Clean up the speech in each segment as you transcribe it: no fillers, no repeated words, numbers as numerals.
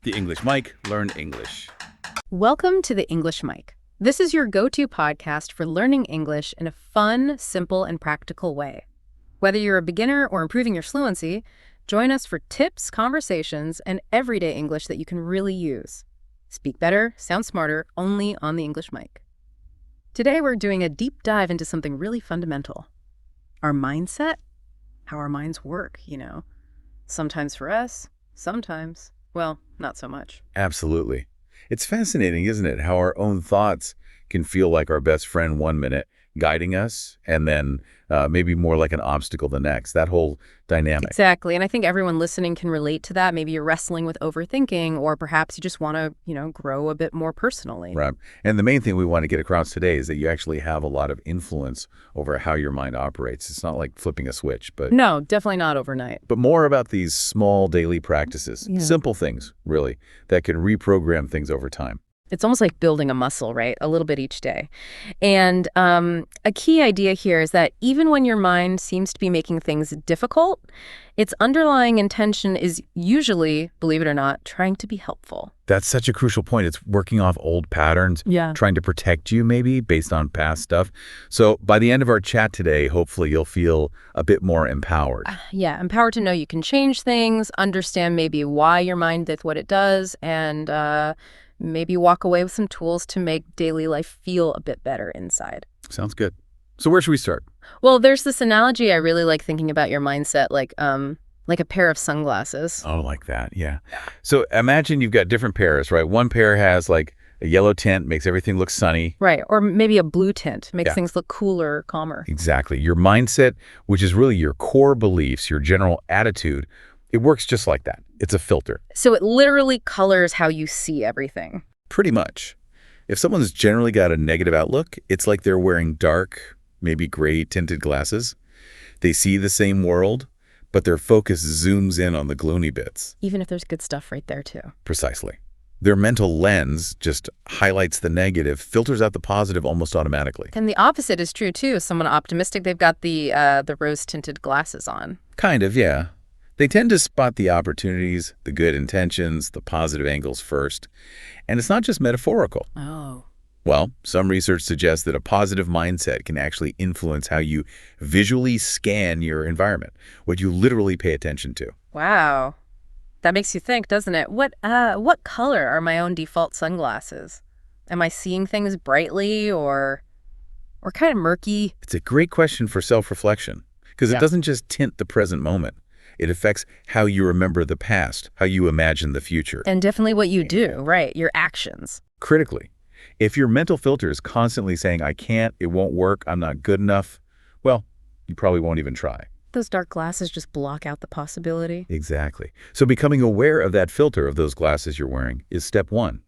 The English Mic, learn English. Welcome to the English Mic. This is your go-to podcast for learning English in a fun, simple, and practical way. Whether you're a beginner or improving your fluency, join us for tips, conversations, and everyday English that you can really use. Speak better, sound smarter, only on the English Mic. Today we're doing a deep dive into something really fundamental. Our mindset, how our minds work, Sometimes for us, sometimes, well, not so much. Absolutely. It's fascinating, isn't it, how our own thoughts can feel like our best friend one minute, guiding us, and then maybe more like an obstacle the next. That whole dynamic. Exactly. And I think everyone listening can relate to that. Maybe you're wrestling with overthinking, or perhaps you just want to, grow a bit more personally. Right. And the main thing we want to get across today is that you actually have a lot of influence over how your mind operates. It's not like flipping a switch, but No, definitely not overnight. but more about these small daily practices, simple things, really, that can reprogram things over time. It's almost like building a muscle, right? A little bit each day. And a key idea here is that even when your mind seems to be making things difficult, its underlying intention is usually, believe it or not, trying to be helpful. That's such a crucial point. It's working off old patterns, trying to protect you maybe based on past stuff. So by the end of our chat today, hopefully you'll feel a bit more empowered. Empowered to know you can change things, understand maybe why your mind does what it does, and maybe walk away with some tools to make daily life feel a bit better inside. Sounds good. So where should we start? Well, there's this analogy I really like thinking about your mindset, like a pair of sunglasses. Oh, like that, yeah. So imagine you've got different pairs, right? One pair has like a yellow tint, makes everything look sunny. Right, or maybe a blue tint, makes things look cooler, calmer. Exactly. Your mindset, which is really your core beliefs, your general attitude, it works just like that. It's a filter. So it literally colors how you see everything. Pretty much. If someone's generally got a negative outlook, it's like they're wearing dark, maybe gray tinted glasses. They see the same world, but their focus zooms in on the gloomy bits. Even if there's good stuff right there, too. Precisely. Their mental lens just highlights the negative, filters out the positive almost automatically. And the opposite is true, too. Someone optimistic, they've got the rose-tinted glasses on. Kind of, yeah. They tend to spot the opportunities, the good intentions, the positive angles first. And it's not just metaphorical. Oh. Well, some research suggests that a positive mindset can actually influence how you visually scan your environment, what you literally pay attention to. Wow. That makes you think, doesn't it? What color are my own default sunglasses? Am I seeing things brightly or kind of murky? It's a great question for self-reflection because it doesn't just tint the present moment. It affects how you remember the past, how you imagine the future. And definitely what you do, right? Your actions. Critically, if your mental filter is constantly saying, I can't, it won't work, I'm not good enough, well, you probably won't even try. Those dark glasses just block out the possibility. Exactly. So becoming aware of that filter of those glasses you're wearing is step one.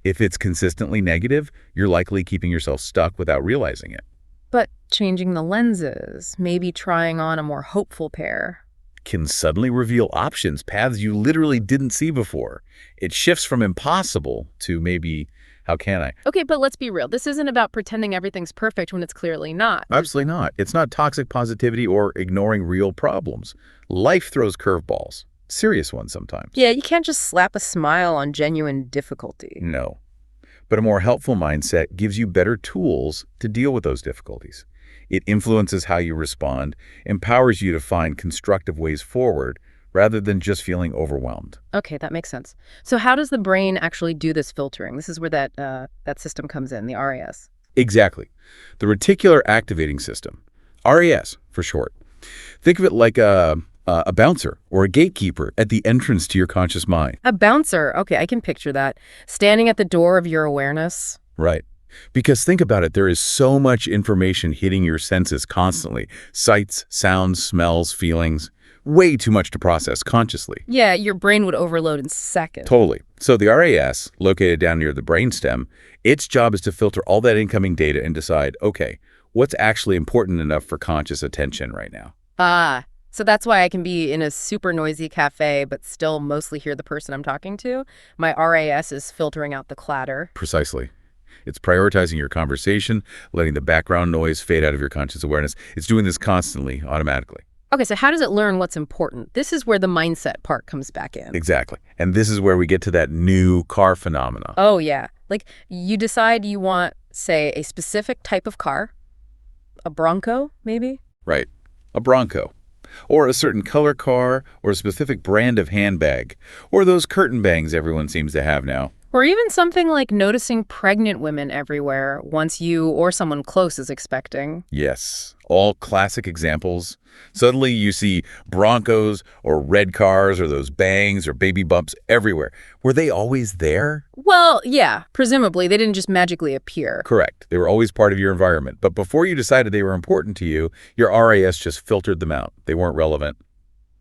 If it's consistently negative, you're likely keeping yourself stuck without realizing it. But changing the lenses, maybe trying on a more hopeful pair, can suddenly reveal options, paths you literally didn't see before. It shifts from impossible to maybe, how can I? Okay, but let's be real. This isn't about pretending everything's perfect when it's clearly not. Absolutely not. It's not toxic positivity or ignoring real problems. Life throws curveballs, serious ones sometimes. Yeah, you can't just slap a smile on genuine difficulty. No. But a more helpful mindset gives you better tools to deal with those difficulties. It influences how you respond, empowers you to find constructive ways forward, rather than just feeling overwhelmed. Okay, that makes sense. So how does the brain actually do this filtering? This is where that system comes in, the RAS. Exactly. The reticular activating system, RAS for short. Think of it like a bouncer or a gatekeeper at the entrance to your conscious mind. A bouncer. Okay, I can picture that. Standing at the door of your awareness. Right. Because think about it, there is so much information hitting your senses constantly. Sights, sounds, smells, feelings. Way too much to process consciously. Yeah, your brain would overload in seconds. Totally. So the RAS, located down near the brainstem, its job is to filter all that incoming data and decide, okay, what's actually important enough for conscious attention right now? So that's why I can be in a super noisy cafe but still mostly hear the person I'm talking to. My RAS is filtering out the clatter. Precisely. It's prioritizing your conversation, letting the background noise fade out of your conscious awareness. It's doing this constantly, automatically. Okay, so how does it learn what's important? This is where the mindset part comes back in. Exactly. And this is where we get to that new car phenomena. Oh, yeah. Like, you decide you want, say, a specific type of car, a Bronco, maybe? Right. A Bronco. Or a certain color car, or a specific brand of handbag, or those curtain bangs everyone seems to have now. Or even something like noticing pregnant women everywhere once you or someone close is expecting. Yes, all classic examples. Suddenly you see Broncos or red cars or those bangs or baby bumps everywhere. Were they always there? Well, yeah, presumably they didn't just magically appear. Correct. They were always part of your environment. But before you decided they were important to you, your RAS just filtered them out. They weren't relevant.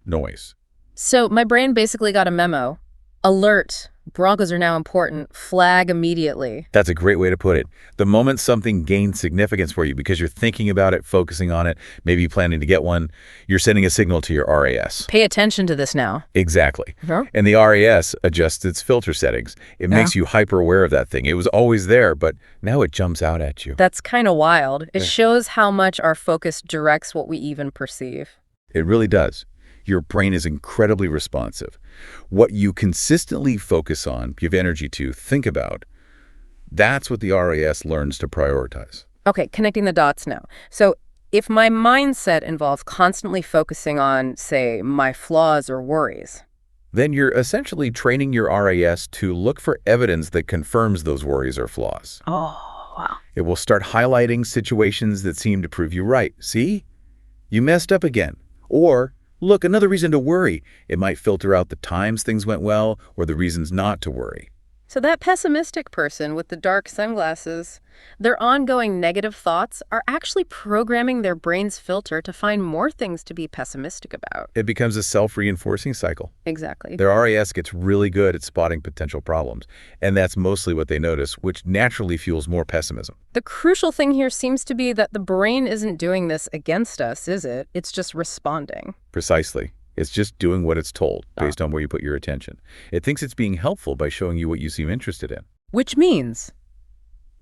Noise. So my brain basically got a memo. Alert. Broncos are now important. Flag immediately. That's a great way to put it. The moment something gains significance for you because you're thinking about it, focusing on it, maybe planning to get one, you're sending a signal to your RAS. Pay attention to this now. Exactly. Huh? And the RAS adjusts its filter settings. It makes you hyper aware of that thing. It was always there, but now it jumps out at you. That's kind of wild. It shows how much our focus directs what we even perceive. It really does. Your brain is incredibly responsive. What you consistently focus on, give energy to, think about, that's what the RAS learns to prioritize. Okay, connecting the dots now. So if my mindset involves constantly focusing on, say, my flaws or worries, Then you're essentially training your RAS to look for evidence that confirms those worries or flaws. oh, wow. It will start highlighting situations that seem to prove you right. See? You messed up again. Or, look, another reason to worry. It might filter out the times things went well or the reasons not to worry. So that pessimistic person with the dark sunglasses, their ongoing negative thoughts are actually programming their brain's filter to find more things to be pessimistic about. It becomes a self-reinforcing cycle. Exactly. Their RAS gets really good at spotting potential problems, and that's mostly what they notice, which naturally fuels more pessimism. The crucial thing here seems to be that the brain isn't doing this against us, is it? It's just responding. Precisely. It's just doing what it's told, based on where you put your attention. It thinks it's being helpful by showing you what you seem interested in. Which means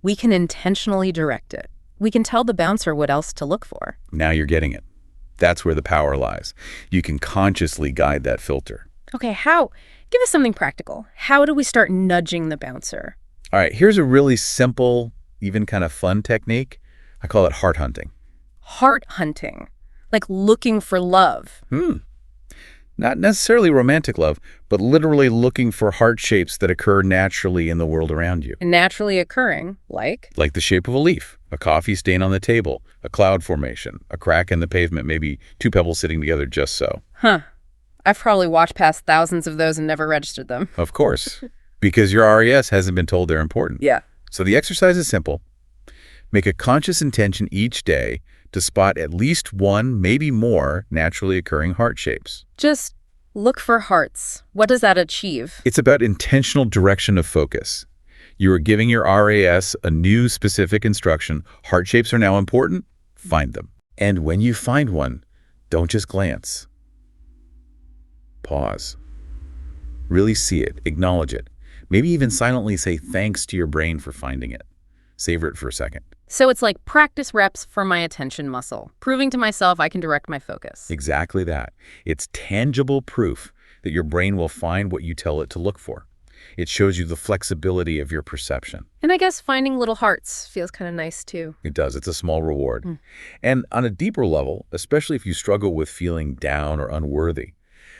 we can intentionally direct it. We can tell the bouncer what else to look for. Now you're getting it. That's where the power lies. You can consciously guide that filter. Okay, how? Give us something practical. How do we start nudging the bouncer? All right, here's a really simple, even kind of fun technique. I call it heart hunting. Heart hunting, like looking for love. Not necessarily romantic love, but literally looking for heart shapes that occur naturally in the world around you. Naturally occurring, like? Like the shape of a leaf, a coffee stain on the table, a cloud formation, a crack in the pavement, maybe two pebbles sitting together just so. Huh. I've probably walked past thousands of those and never registered them. Of course, because your RAS hasn't been told they're important. Yeah. So the exercise is simple. Make a conscious intention each day to spot at least one, maybe more, naturally occurring heart shapes. Just look for hearts. What does that achieve? It's about intentional direction of focus. You are giving your RAS a new specific instruction. Heart shapes are now important. Find them. And when you find one, don't just glance. Pause. Really see it. Acknowledge it. Maybe even silently say thanks to your brain for finding it. Savor it for a second. So it's like practice reps for my attention muscle, proving to myself I can direct my focus. Exactly that. It's tangible proof that your brain will find what you tell it to look for. It shows you the flexibility of your perception. And I guess finding little hearts feels kind of nice too. It does. It's a small reward. And on a deeper level, especially if you struggle with feeling down or unworthy,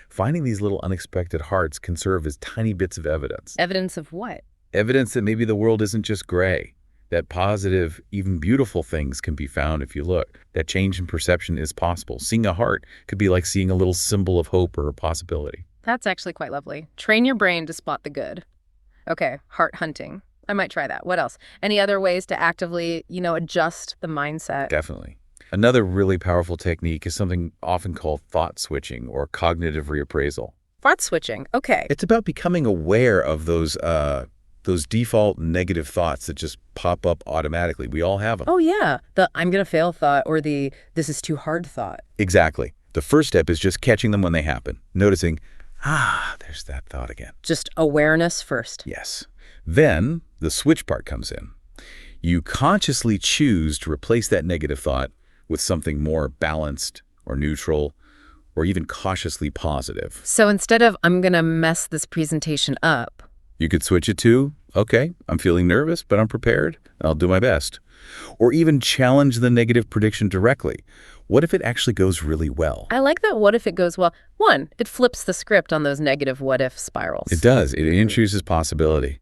finding these little unexpected hearts can serve as tiny bits of evidence. Evidence of what? Evidence that maybe the world isn't just gray. That positive, even beautiful things can be found if you look. That change in perception is possible. Seeing a heart could be like seeing a little symbol of hope or a possibility. That's actually quite lovely. Train your brain to spot the good. Okay, heart hunting. I might try that. What else? Any other ways to actively, adjust the mindset? Definitely. Another really powerful technique is something often called thought switching or cognitive reappraisal. Thought switching. Okay. It's about becoming aware of those default negative thoughts that just pop up automatically. We all have them. Oh, yeah. The I'm going to fail thought or the this is too hard thought. Exactly. The first step is just catching them when they happen. Noticing, there's that thought again. Just awareness first. Yes. Then the switch part comes in. You consciously choose to replace that negative thought with something more balanced or neutral, or even cautiously positive. So instead of, I'm going to mess this presentation up, You could switch it to, okay, I'm feeling nervous, but I'm prepared. I'll do my best. Or even challenge the negative prediction directly. What if it actually goes really well? I like that what if it goes well. One, it flips the script on those negative what if spirals. It does. It introduces possibility.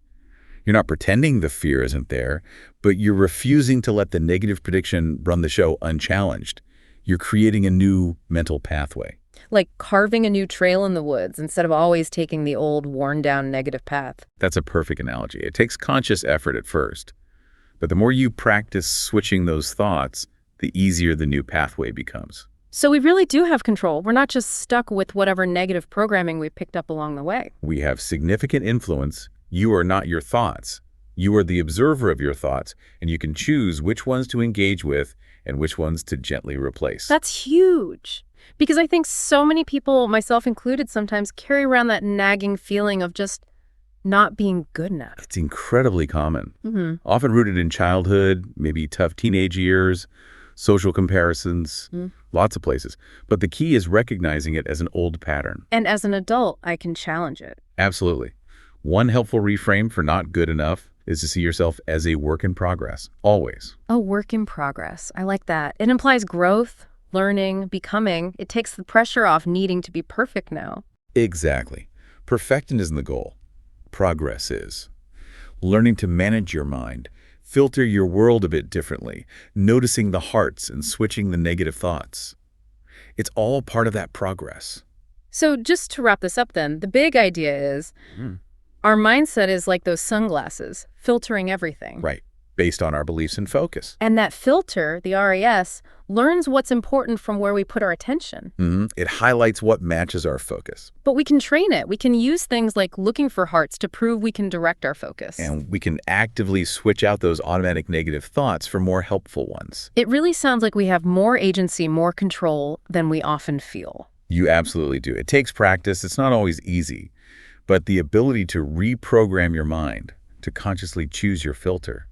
You're not pretending the fear isn't there, but you're refusing to let the negative prediction run the show unchallenged. You're creating a new mental pathway. Like carving a new trail in the woods instead of always taking the old worn-down negative path. That's a perfect analogy. It takes conscious effort at first, but the more you practice switching those thoughts, the easier the new pathway becomes. So we really do have control. We're not just stuck with whatever negative programming we picked up along the way. We have significant influence. You are not your thoughts. You are the observer of your thoughts, and you can choose which ones to engage with and which ones to gently replace. That's huge. Because I think so many people, myself included, sometimes carry around that nagging feeling of just not being good enough. It's incredibly common, often rooted in childhood, maybe tough teenage years, social comparisons, lots of places. But the key is recognizing it as an old pattern. And as an adult, I can challenge it. Absolutely. One helpful reframe for not good enough is to see yourself as a work in progress, always. A work in progress. I like that. It implies growth, learning, becoming. It takes the pressure off needing to be perfect now. Exactly. Perfection isn't the goal. Progress is. Learning to manage your mind, filter your world a bit differently, noticing the hearts and switching the negative thoughts. It's all part of that progress. So just to wrap this up then, the big idea is our mindset is like those sunglasses, filtering everything. Right. Based on our beliefs and focus. And that filter, the RAS, learns what's important from where we put our attention. It highlights what matches our focus. But we can train it. We can use things like looking for hearts to prove we can direct our focus. And we can actively switch out those automatic negative thoughts for more helpful ones. It really sounds like we have more agency, more control than we often feel. You absolutely do. It takes practice. It's not always easy. But the ability to reprogram your mind, to consciously choose your filter,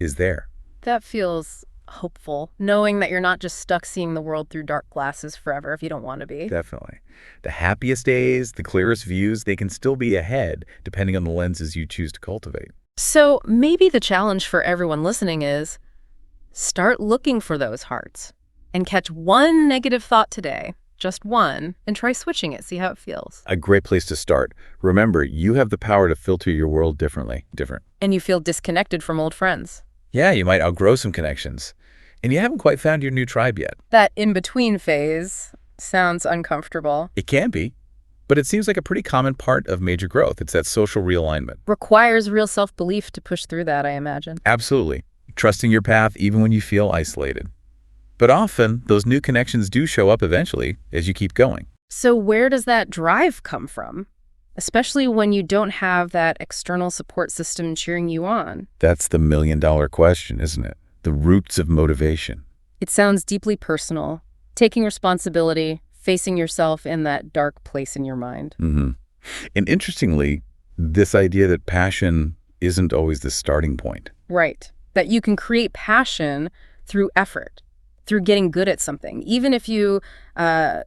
is there. That feels hopeful, knowing that you're not just stuck seeing the world through dark glasses forever if you don't want to be. Definitely. The happiest days, the clearest views, they can still be ahead depending on the lenses you choose to cultivate. So maybe the challenge for everyone listening is start looking for those hearts and catch one negative thought today, just one, and try switching it, see how it feels. A great place to start. Remember, you have the power to filter your world differently. And you feel disconnected from old friends. Yeah, you might outgrow some connections. And you haven't quite found your new tribe yet. That in-between phase sounds uncomfortable. It can be, but it seems like a pretty common part of major growth. It's that social realignment. Requires real self-belief to push through that, I imagine. Absolutely. Trusting your path even when you feel isolated. But often, those new connections do show up eventually as you keep going. So where does that drive come from? Especially when you don't have that external support system cheering you on. That's the million-dollar question, isn't it? The roots of motivation. It sounds deeply personal. Taking responsibility, facing yourself in that dark place in your mind. And interestingly, this idea that passion isn't always the starting point. Right. That you can create passion through effort, through getting good at something, even if you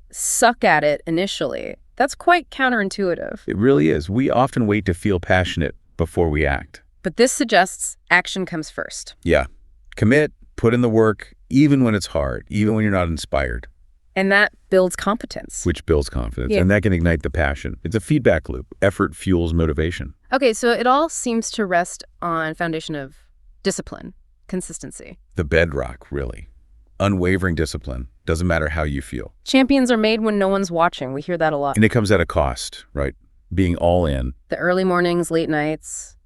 suck at it initially. That's quite counterintuitive. It really is. We often wait to feel passionate before we act. But this suggests action comes first. Yeah. Commit, put in the work, even when it's hard, even when you're not inspired. And that builds competence. Which builds confidence, Yeah. and that can ignite the passion. It's a feedback loop. Effort fuels motivation. Okay, so it all seems to rest on foundation of discipline, consistency. The bedrock, really. Unwavering discipline. Doesn't matter how you feel. Champions are made when no one's watching. We hear that a lot. And it comes at a cost, right? Being all in. The early mornings, late nights,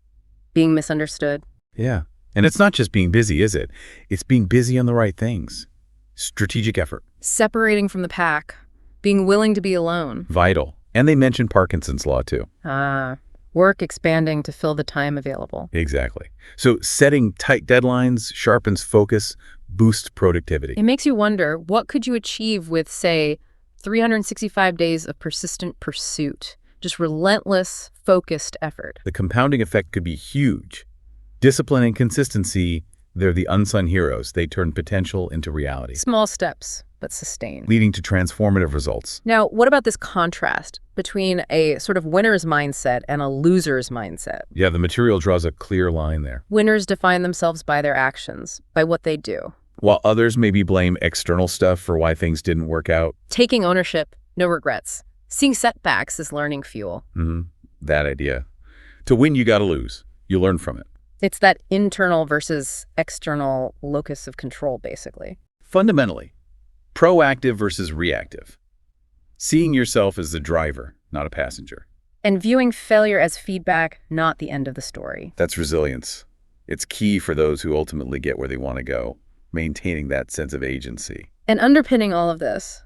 being misunderstood. Yeah. And it's not just being busy, is it? It's being busy on the right things. Strategic effort. Separating from the pack, being willing to be alone. Vital. And they mention Parkinson's law, too. Work expanding to fill the time available. Exactly. So setting tight deadlines sharpens focus, boosts productivity. It makes you wonder, what could you achieve with, say, 365 days of persistent pursuit? Just relentless, focused effort. The compounding effect could be huge. Discipline and consistency, they're the unsung heroes. They turn potential into reality. Small steps, but sustain. leading to transformative results. Now, what about this contrast between a sort of winner's mindset and a loser's mindset? Yeah, the material draws a clear line there. Winners define themselves by their actions, by what they do. While others maybe blame external stuff for why things didn't work out. Taking ownership, no regrets. Seeing setbacks as learning fuel. That idea. To win, you got to lose. You learn from it. It's that internal versus external locus of control, basically. Fundamentally, proactive versus reactive. Seeing yourself as the driver, not a passenger. And viewing failure as feedback, not the end of the story. That's resilience. It's key for those who ultimately get where they want to go, maintaining that sense of agency. And underpinning all of this,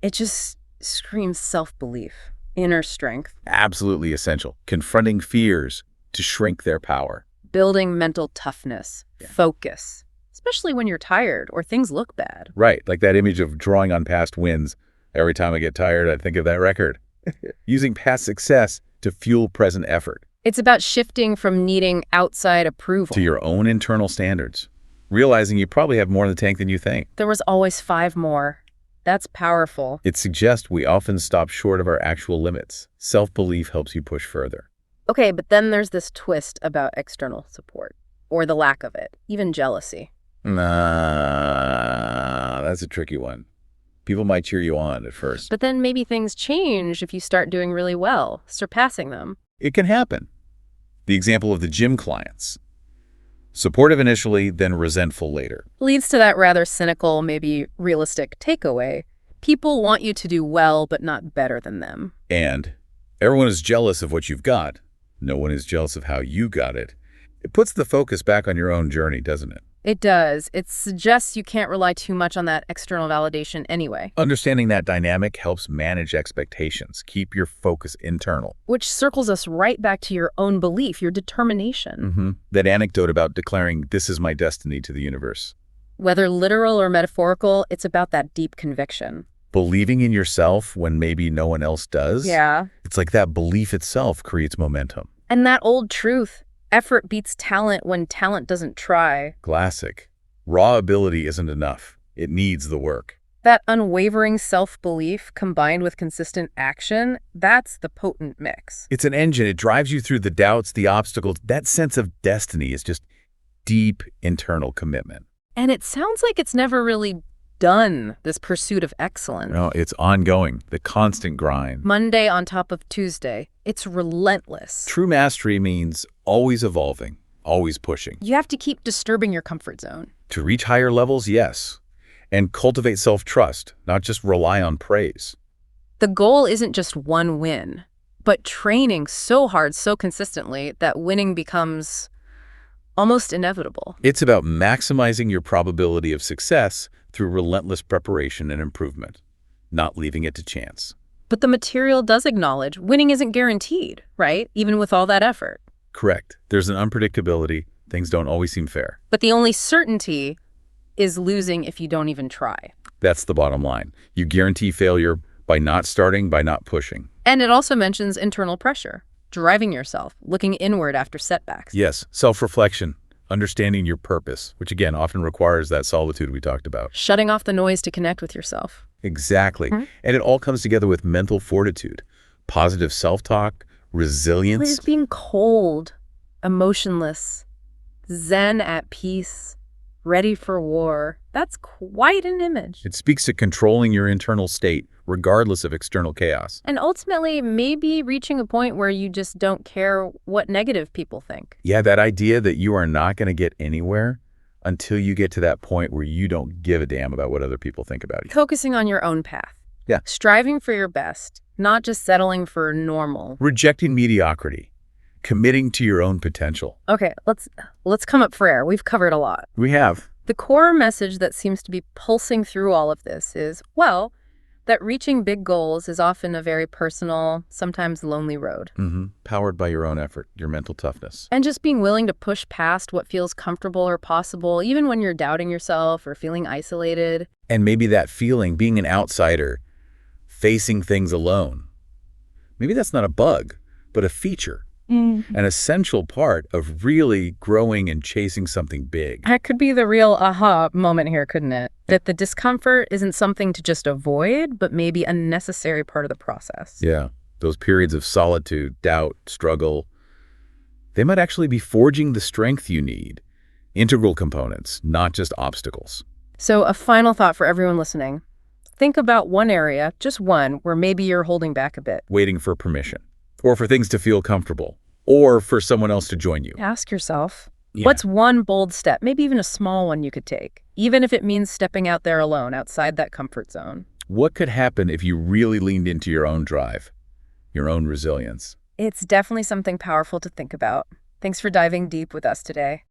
it just screams self-belief, inner strength, Absolutely essential. Confronting fears to shrink their power. building mental toughness, focus, especially when you're tired or things look bad. Right, like that image of drawing on past wins. Every time I get tired, I think of that record. Using past success to fuel present effort. It's about shifting from needing outside approval. To your own internal standards. Realizing you probably have more in the tank than you think. There was always 5 more. That's powerful. It suggests we often stop short of our actual limits. Self-belief helps you push further. Okay, but then there's this twist about external support, or the lack of it, even jealousy. Nah, that's a tricky one. People might cheer you on at first. But then maybe things change if you start doing really well, surpassing them. It can happen. The example of the gym clients. Supportive initially, then resentful later. Leads to that rather cynical, maybe realistic takeaway. People want you to do well, but not better than them. And everyone is jealous of what you've got. No one is jealous of how you got it. It puts the focus back on your own journey, doesn't it? It does. It suggests you can't rely too much on that external validation anyway. Understanding that dynamic helps manage expectations. Keep your focus internal. Which circles us right back to your own belief, your determination. That anecdote about declaring, "This is my destiny," to the universe. Whether literal or metaphorical, it's about that deep conviction. Believing in yourself when maybe no one else does. Yeah. It's like that belief itself creates momentum. And that old truth, effort beats talent when talent doesn't try. Classic. Raw ability isn't enough. It needs the work. That unwavering self-belief combined with consistent action, that's the potent mix. It's an engine. It drives you through the doubts, the obstacles. That sense of destiny is just deep internal commitment. And it sounds like it's never really done, this pursuit of excellence. No, it's ongoing, the constant grind. Monday on top of Tuesday. It's relentless. True mastery means always evolving, always pushing. You have to keep disturbing your comfort zone. To reach higher levels, yes. And cultivate self-trust, not just rely on praise. The goal isn't just one win, but training so hard, so consistently that winning becomes almost inevitable. It's about maximizing your probability of success through relentless preparation and improvement, not leaving it to chance. But the material does acknowledge winning isn't guaranteed, right? Even with all that effort. Correct. There's an unpredictability. Things don't always seem fair. But the only certainty is losing if you don't even try. That's the bottom line. You guarantee failure by not starting, by not pushing. And it also mentions internal pressure, driving yourself, looking inward after setbacks. Yes, self-reflection, understanding your purpose, which again often requires that solitude we talked about. Shutting off the noise to connect with yourself. Exactly. And it all comes together with mental fortitude, positive self-talk, resilience. It's being cold, emotionless, zen at peace, ready for war. That's quite an image. It speaks to controlling your internal state, regardless of external chaos. And ultimately, maybe reaching a point where you just don't care what negative people think. Yeah, that idea that you are not going to get anywhere until you get to that point where you don't give a damn about what other people think about you. Focusing on your own path. Yeah. Striving for your best, not just settling for normal. Rejecting mediocrity, committing to your own potential. Okay, let's come up for air. We've covered a lot. We have. The core message that seems to be pulsing through all of this is, well, that reaching big goals is often a very personal, sometimes lonely road. Powered by your own effort, your mental toughness. And just being willing to push past what feels comfortable or possible, even when you're doubting yourself or feeling isolated. And maybe that feeling, being an outsider, facing things alone. Maybe that's not a bug, but a feature, Mm. An essential part of really growing and chasing something big. That could be the real aha moment here, couldn't it? That the discomfort isn't something to just avoid, but maybe a necessary part of the process. Yeah, those periods of solitude, doubt, struggle, they might actually be forging the strength you need. Integral components, not just obstacles. So a final thought for everyone listening. Think about one area, just one, where maybe you're holding back a bit. Waiting for permission, or for things to feel comfortable, or for someone else to join you. Ask yourself, Yeah. what's one bold step, maybe even a small one you could take, even if it means stepping out there alone, outside that comfort zone? What could happen if you really leaned into your own drive, your own resilience? It's definitely something powerful to think about. Thanks for diving deep with us today.